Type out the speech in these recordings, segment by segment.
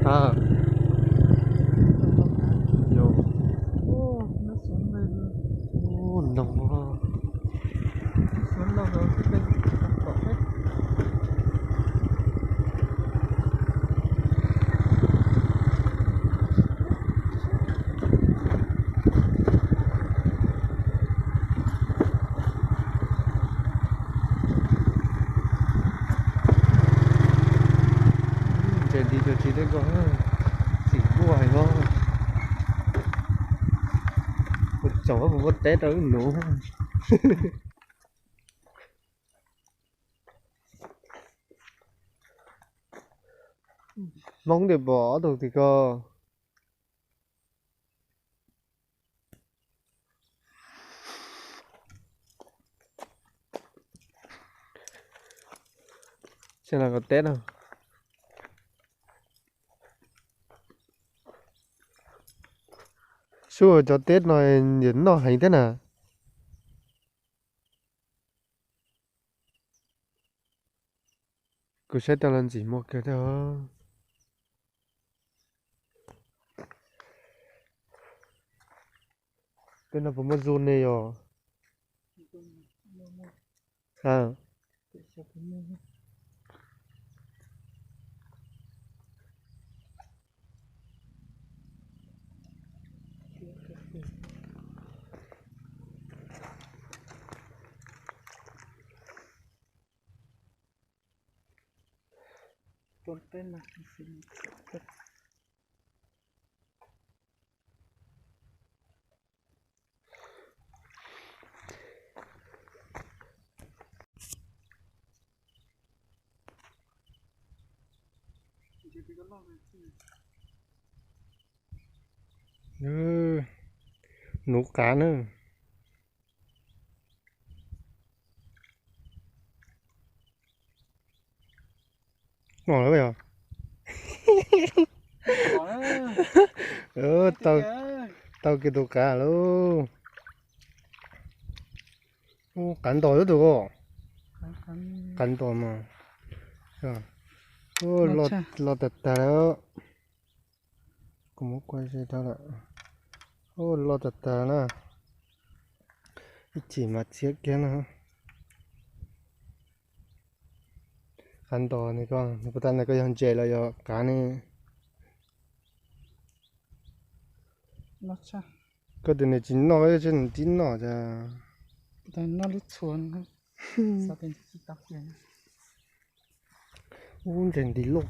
à vô Ô, nó xuống đây luôn. ô nó Xuống lâu rồi, cái kênh cắt cỏ hết. trên đi cho chị đấy có chỉ mua hay không một chỗ một tết ở nụ mong để bỏ được thì cơ xem là có tết không xưa cho tết này nhẫn nó hành thế nào cứ sẽ cho lần chỉ một cái đó tên là một zone này rồi à Con tên là ừ, nấu cá nữa ngon lắm bây giờ có đó. ừ, tao Kìa. tao kêu đồ cá luôn cắn tỏi được không Con cắn tỏi mà nó lọt cha. lọt tạt đó cũng muốn quay xe đó là lọt tạt nè chỉ mà chiếc kia nè cắn tỏi này con nó bắt này có hàng chè là do cá này Nó cha. cái từ này chín nó chứ chín nó ra Đây nó lít xuống. Sao tên chị tóc kìa. trên đi lục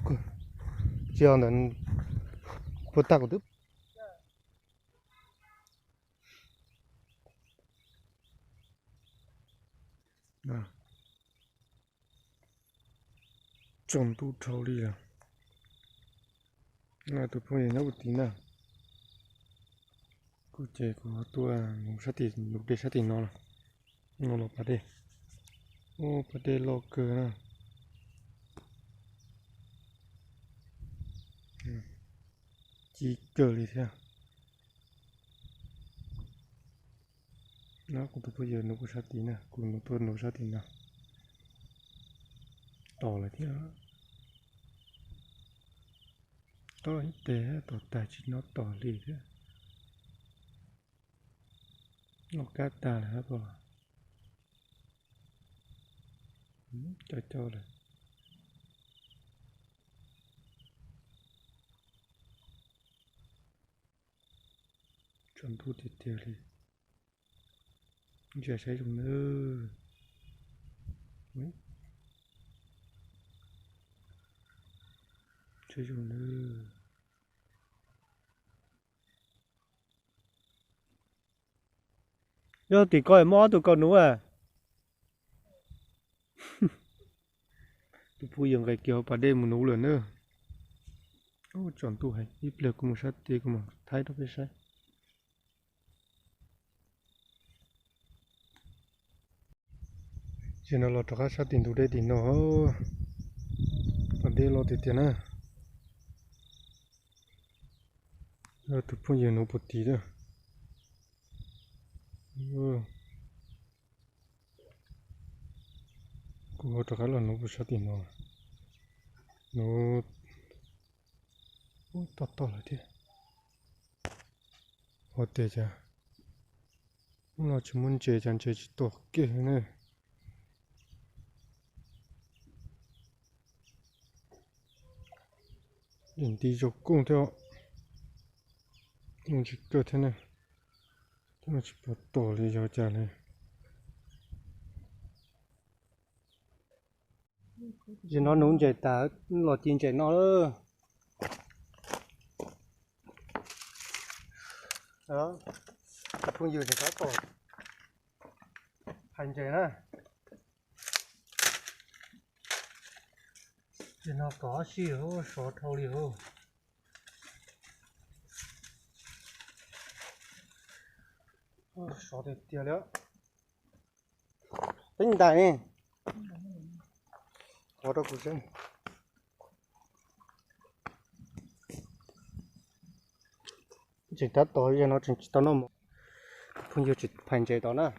chiều nên bớt tao được chọn tu trâu đi là tụi tôi nhớ một tí nào cụ thể của tôi ngủ sát thì lúc để sát thì nó là bà đê bà đê lo cơ nè chỉ cờ đi theo nó cũng tụi bây giờ nó cũng sát tí nè cũng nó tôi nó sát tí nào tỏ lại theo tỏ ít tế tỏ tài chỉ nó tỏ lì thế nó cát ta là hả bà cho là chọn thu tiệt tiệt đi giờ sẽ dùng nữa sẽ dùng nữa giờ thì coi mó tụi con nữa à tụi phu giờ cái kiểu bà đêm một nấu lửa nữa chọn tu hay ít lửa cũng sát tí cũng mà thái đó phải sai chỉ nó lo cho các sát tiền tụi đây thì nó bà đêm lo thì tiền à tụi phu giờ nấu bột tí đó cũng có cho các là nấu bột sát tiền nó to là thế họ tệ chả nó chỉ muốn chơi chẳng chơi chỉ to kia nữa nhìn đi cho cũng theo nó chỉ cơ thế này nó chỉ có to đi cho chả này giờ nó nấu chạy ta lò tiền chạy nó đó đó không nhiều thì có tổ hành chạy nè giờ nó có xíu số thâu liều số thì tiêu nữa tính đại nè có đâu cũng xem chỉ tắt tối cho nó chỉ tao nó một không nhiều chỉ hành chạy đó nè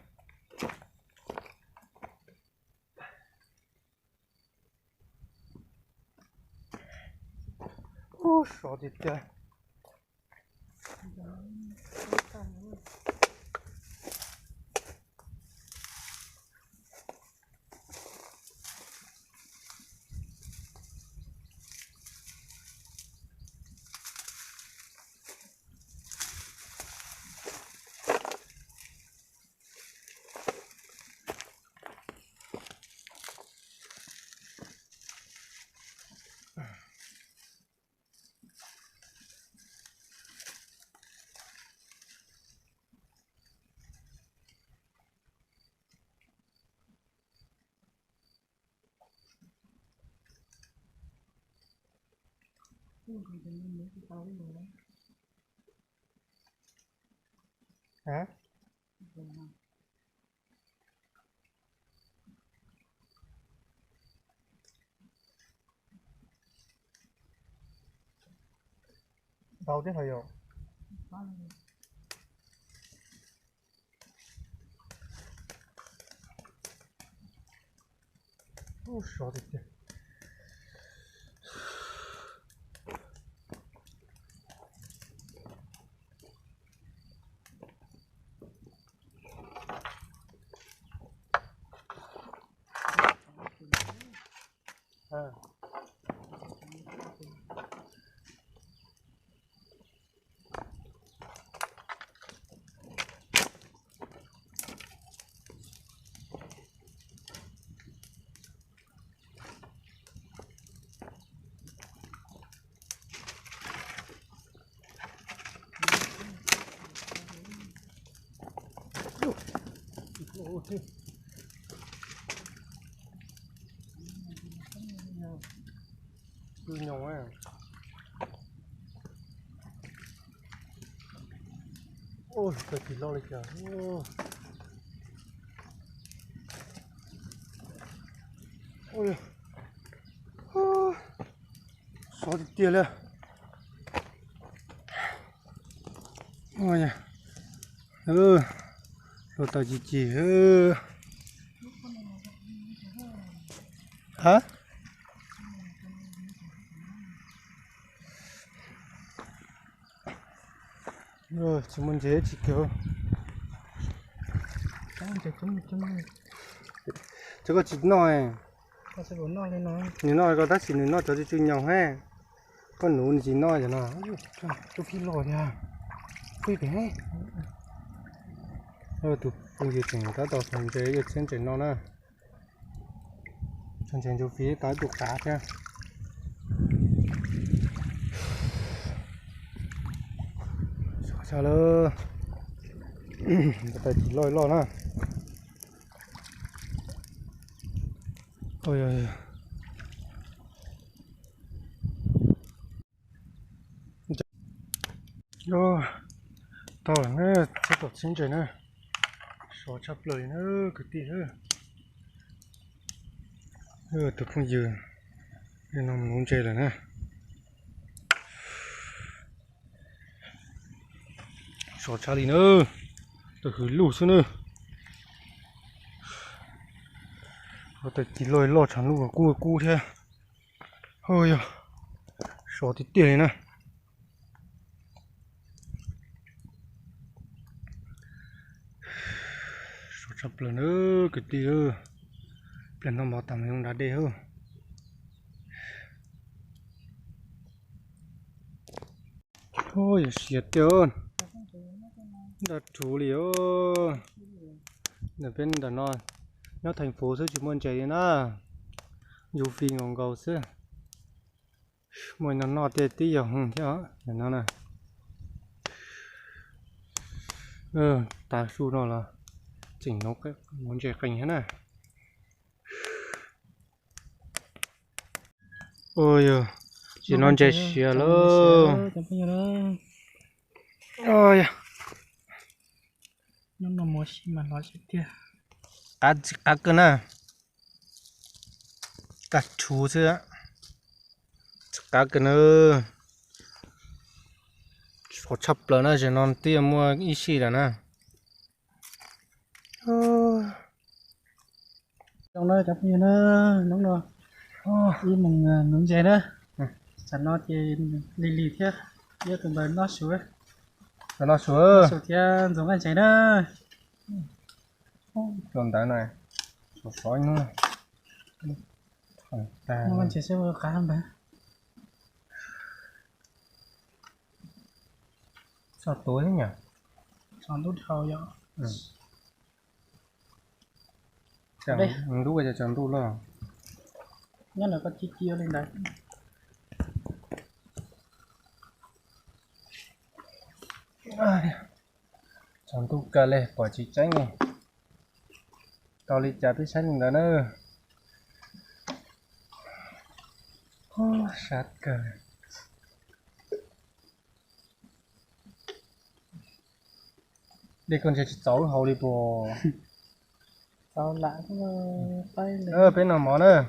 ô số thì tiêu hả đâu thế thôi rồi ô số thì tiêu à ok cứ nhỏ ấy ôi cái gì lo lại kìa ôi số thì tiền lên ôi nhỉ rồi tao chỉ hả rồi chúng mình dễ chỉ kiểu chứ có chỉ nói có sẽ bốn nói lên nói nếu nói có tác chỉ nếu nói cho chị nhau ha con nụ chỉ nói cho nó tôi phi lò nha phi bé rồi tụi công việc chỉnh ta tao thành chế được trên chỉnh nó nè trên chỉnh cho phía cái tụt cá nha sao lơ ta chỉ lôi lo nè ôi ôi yo tao là nghe sẽ tụt trên chỉnh nè số chấp lời nữa cái gì nữa tụi không dừa nên nó muốn chơi là nè số cha đi nữa tôi hứa lù xuống nữa tôi chỉ lôi lo chẳng lù cu thế ôi số thì tiền này nè sắp lần nữa cái tí ơ lần nó bảo tầm không đã để hơn thôi xiết trơn đã chủ liễu để bên đã nó thành phố sẽ chỉ muốn chạy na dù phi ngon gầu sẽ mỗi nó tê tí giờ không chứ để nó này ta su nó là chỉnh nó cái muốn chạy cảnh thế này ôi chỉ non chạy xìa luôn ôi nó mua xí mà nó sẽ tiếc cá cơ nè cá chú chứ cá cơ nữa có chấp là nó chỉ non tiêm mua ít xí là nè trong đó chấp như nó đúng rồi đi mừng nướng dê đó chẳng nó thì lì lì thế giờ tụi mình nó sủi nó sủi thế giống anh chạy đó còn tại này sủi sói nữa nó anh chạy sẽ vừa khá hơn bé sao tối thế nhỉ chọn đút hầu vậy chẳng đúng bây giờ chẳng đủ lo nhất là có chi tiêu lên đấy chẳng đủ cả lệ quả chỉ tránh này tao đi chả biết xanh nữa nữa sát cờ đi con sẽ cháu hầu đi bò sau lại tay lên bên nào mỏ nữa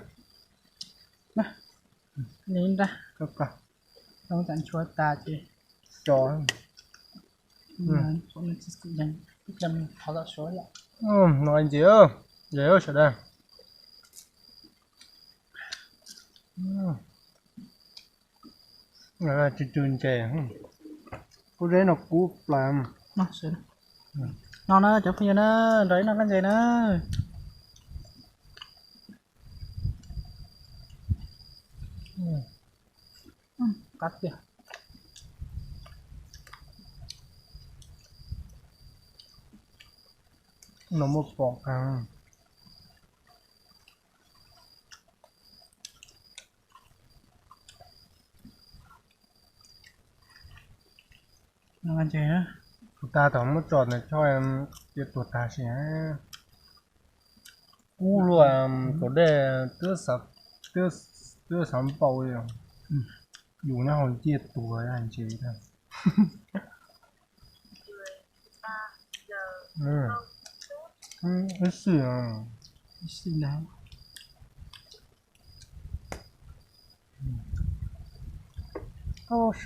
nhìn ra cấp cả không chẳng chua ta chứ cho chỗ này chỉ cũng dành dành tháo ra số lại nói gì ơ dễ ơ sao đây là chừng chè có đấy nó cú làm nó sửa nó chụp như nó đấy nó cái gì nữa cắt kìa nó một bọt à nó ăn chơi á ta tổng một trọt này cho em tiếp tục ta sẽ cú luôn có đề tứ sắm bầu rồi dù nó hồi chia tuổi anh chị thôi cái gì à xin đấy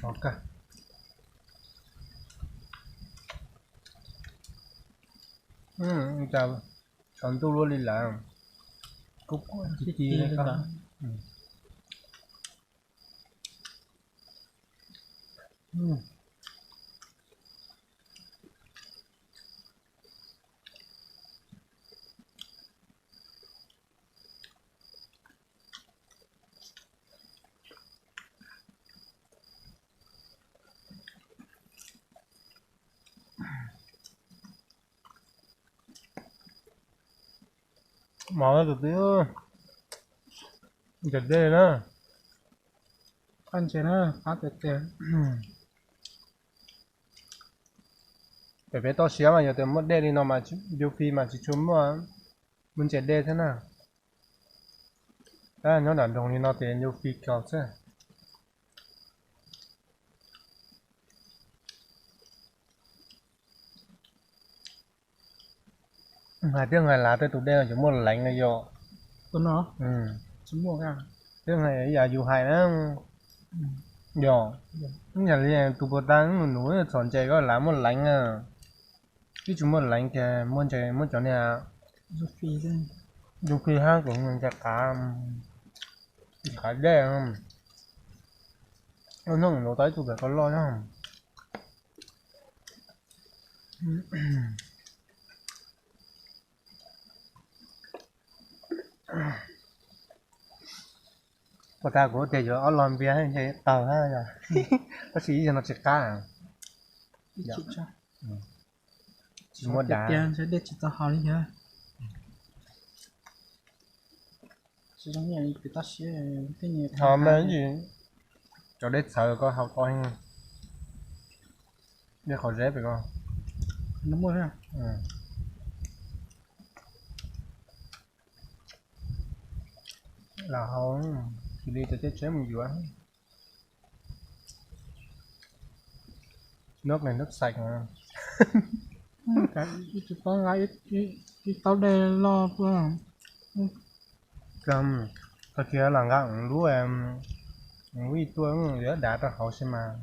sợ cả chào chọn tu luôn đi làm cúc chi đấy con mỏ được tí gật đây đó ăn chơi nữa phá tuyệt tuyệt phải biết to xíu mà giờ từ mất đây đi nó mà điều phi mà chỉ chấm mà muốn chạy đây thế nào đó nó đàn đồng thì nó tiền điều phi cao chứ hai tiếng ngày lá tới tụi đây là chỉ một lạnh này vô con nó chúng mua ra tiếng ngày giờ dù hai nó vô nhà liền tụi bọn ta nó núi chọn chạy có lá một lạnh à cái chúng một lạnh kìa muốn chạy muốn chọn nhà giúp phi chứ dù khi hát cũng mình chặt cả đen không nó nó tới tụi bé có lo không Cô ta có thể cho làm bia hay thế tàu ha rồi. Bác sĩ cho nó chết cá à? Đi chịu cho. Chỉ muốn đá. Tiền sẽ để chỉ tao hỏi đi nhá. Chỉ giống như người ta sẽ cái gì. Họ mấy gì? Cho đến sợ có học coi không? Biết khỏi dép phải không? Nó mua ha. Ừ. Là không thì đi cho chết chết mình vừa nước này nước sạch mà. Cái chỉ có gái cái tao đây lo quá. Cầm cái kia là gắng lúa em vì tôi nhớ đã ra hậu xem mà.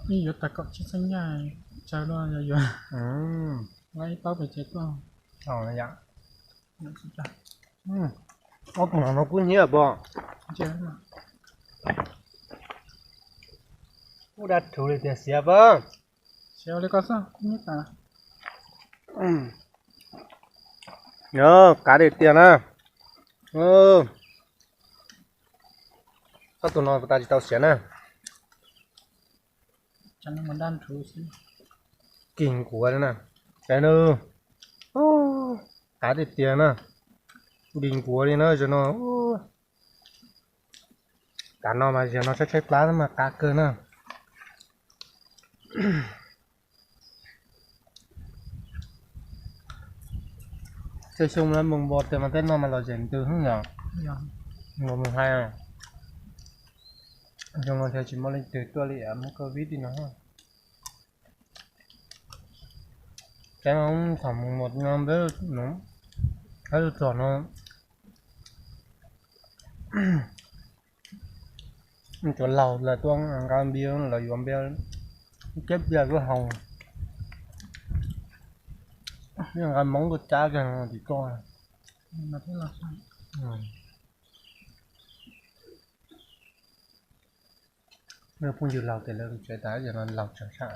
Như vậy ta có chiếc xanh nhà chờ đó rồi. Gái tao phải chết quá. Nó dạ. Nó sẽ chặt. Nó cũng nhớ bỏ. Chết rồi. Nó đã thủ lý tiền xếp vâng. Xéo lấy có sao? Không biết à. Nhớ cá để tiền à. Sao tụi nó ta chỉ tao xén à. Chẳng nó đan thú xí. Kinh của đây nè. Cái nữa. Cá để tiền à. Đình của đi nữa cho nó. Cá nó mà giờ nó sẽ chết lá mà cá cơ nè. Chơi chung là mùng 1 thì mà tên nó mà là dành từ hướng nhỏ. Dạ. Mùng 2 à. Trong nó theo chỉ mới lên từ tua lị ấm Covid đi nó ha. Cái ông khoảng mùng 1 năm bé nó. Cái đồ tròn nó. Chỗ lầu là tôi ăn cam bia là dùng bia kết bia cái hồng. Nhưng mà món của cha gần thì coi. Mà thế là sao? Nếu không chịu lầu thì là chơi đá giờ nó lầu chẳng sao.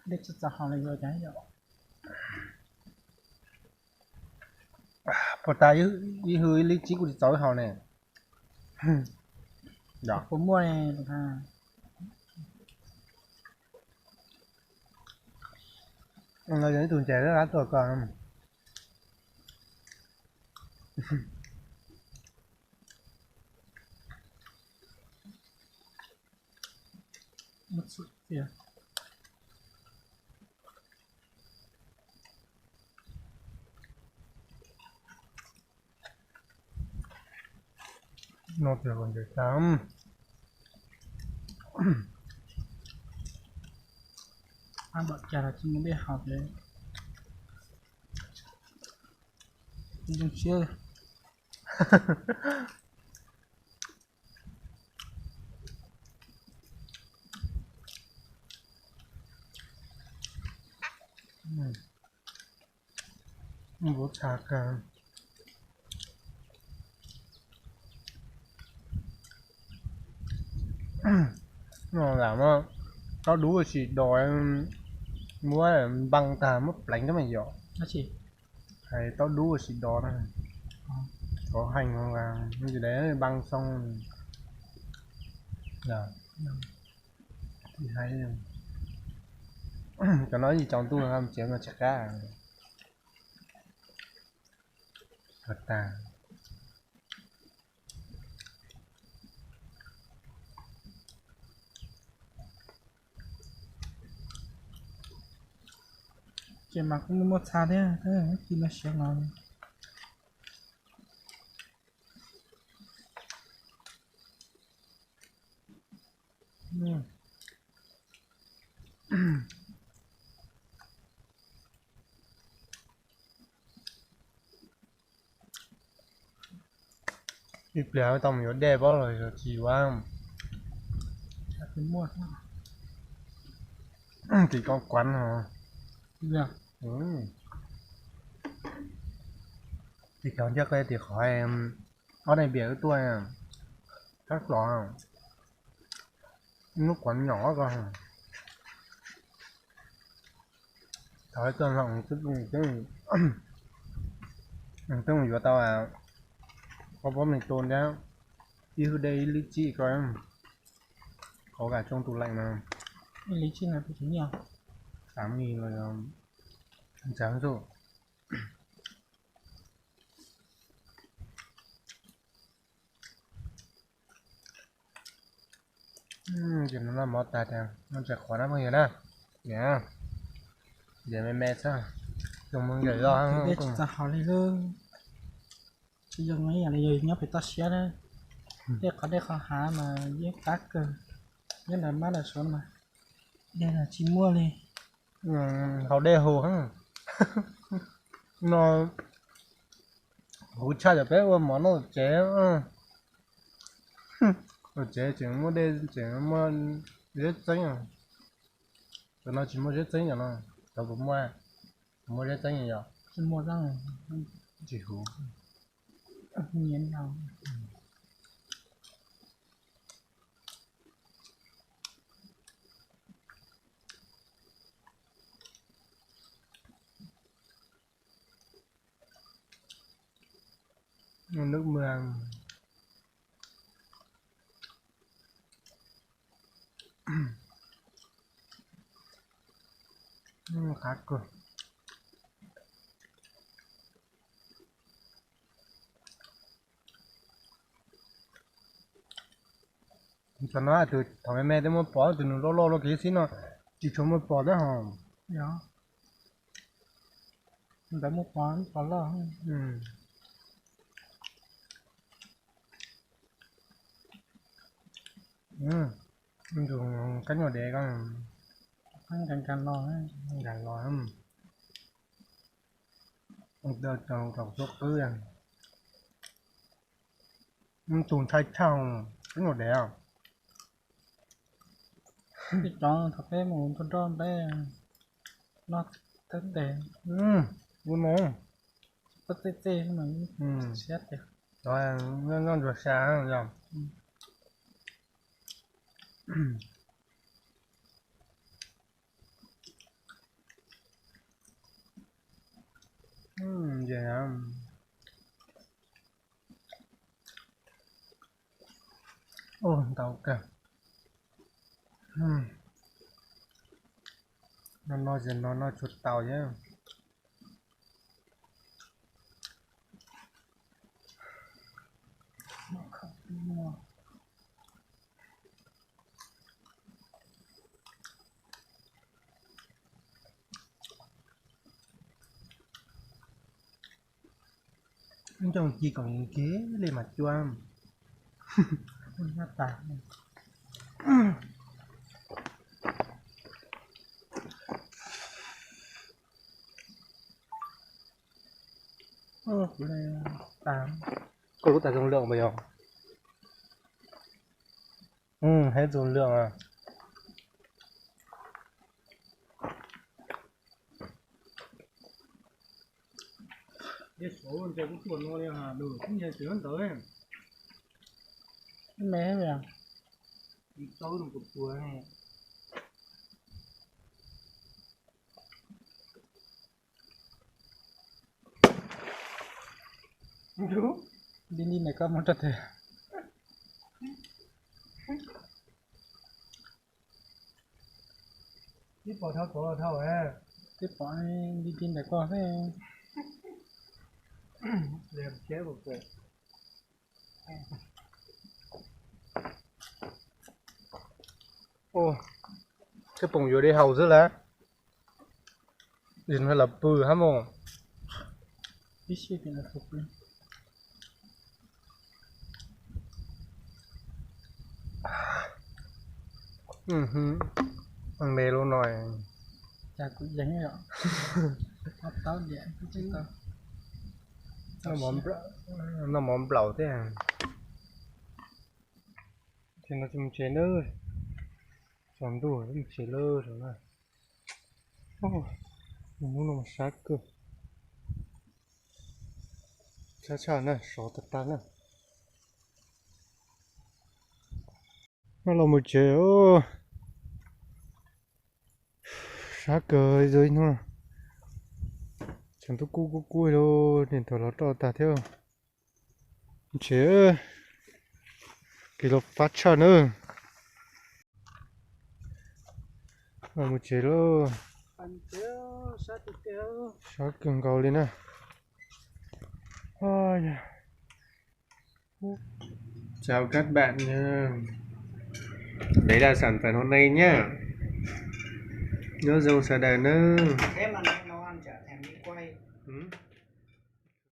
Để cho tao hỏi lại rồi cái gì. Có ta ý hơi lý trí của cháu họ này. Đó. Có mua này được ha. Người dẫn tuần trẻ rất là tuổi còn. Một chút tiền. Nó thì còn được lắm. Ăn bận chả là chỉ muốn đi học đấy. Đừng chơi. Bố chạc à. Nó làm á. Có đủ rồi chỉ đòi mua băng tà mất lạnh cái mày dọ. Nó chỉ. Hay tao đủ rồi chỉ đòi này. Có hành không là như thế đấy băng xong. Dạ. Thì hay. Cho nói gì trong tôi làm chiếm là chắc cá. Thật ta. Chỉ mà cũng một xa thế. Thế là khi nó sẽ ngon. Đi bèo tao mình đẹp bao rồi chỉ quá. Chả phải mua thôi. Thì có quán hả? Được. Thì chọn chắc đây thì khỏi em. Ở đây bèo tôi à. Các lọ. Nó quán nhỏ cơ. Thôi tôi lòng tức tức tức vừa tao à. có bom mình tồn ra đi từ đây lý trị coi có cả trong tủ lạnh mà lý chi là cái nhiều 8.000 rồi trắng rồi chỉ nó là món tạt à nó sẽ khó lắm người đó nhá để mẹ mẹ sao dùng mừng để do biết ta hỏi đi luôn chứ dùng mấy nhà này nhớ phải tắt xe đấy để có há mà với các cơ nhất là má là số mà đây là chỉ mua đi họ đeo hồ hả nó hú cha cho bé món nó chế nó chế chỉ mua đây chỉ mua rất tránh à tụi nó chỉ mua rất tránh à nó tao cũng mua rất tránh à chỉ mua ra rồi chỉ hú nhìn nào nước mưa khác cơ cho nó từ thằng mẹ đến một bỏ từ nó lo cái gì nó chỉ cho một bỏ đó hả đó đã một quán có lo dùng cánh nhỏ đẻ con ăn càng lo ấy càng lo lắm đợt trồng số cứ tùng thay chào cánh nhỏ đẻ cái đó thật cái một con tròn đấy nó thức để vui mồm có tê mà xét được rồi ngon ruột sáng rồi vậy hả ô tao cả nó gì nó chuột tàu chứ trong chỉ còn kế lên mặt chuông nó tạt đây 8 có lúc ta dùng lượng bây giờ hết dùng lượng à cái số con chơi cũng chuồn luôn đi hả đủ không nhớ chữ tới mẹ vậy à tối đừng cục chuối đi này có một trật thể tiếp vào thao ấy tiếp bỏ đi này có thế làm chế một việc ô cái bông vô đi hầu dữ lá nhìn phải là bự hả mông đi xí thì là phục lên ăn mê luôn rồi chả cũng dính rồi hấp táo điện cái chứ tao nó mỏm lẩu thế à thì nó chùm chế nơ chùm đủ nó chế lơ rồi này mình muốn làm sát cơ chả này số thật tan này nó là một chế ô sát cơ rồi nữa chẳng tôi cu đâu nhìn thở nó to ta theo chế cái lộc phát cho nữa một chế luôn ăn tiêu sát tiêu sao cường cầu lên nè ôi chào các bạn nha, đấy là sản phẩm hôm nay nhá, nhớ dùng xà đàn nữa. thế mà nó ăn chả thèm đi quay.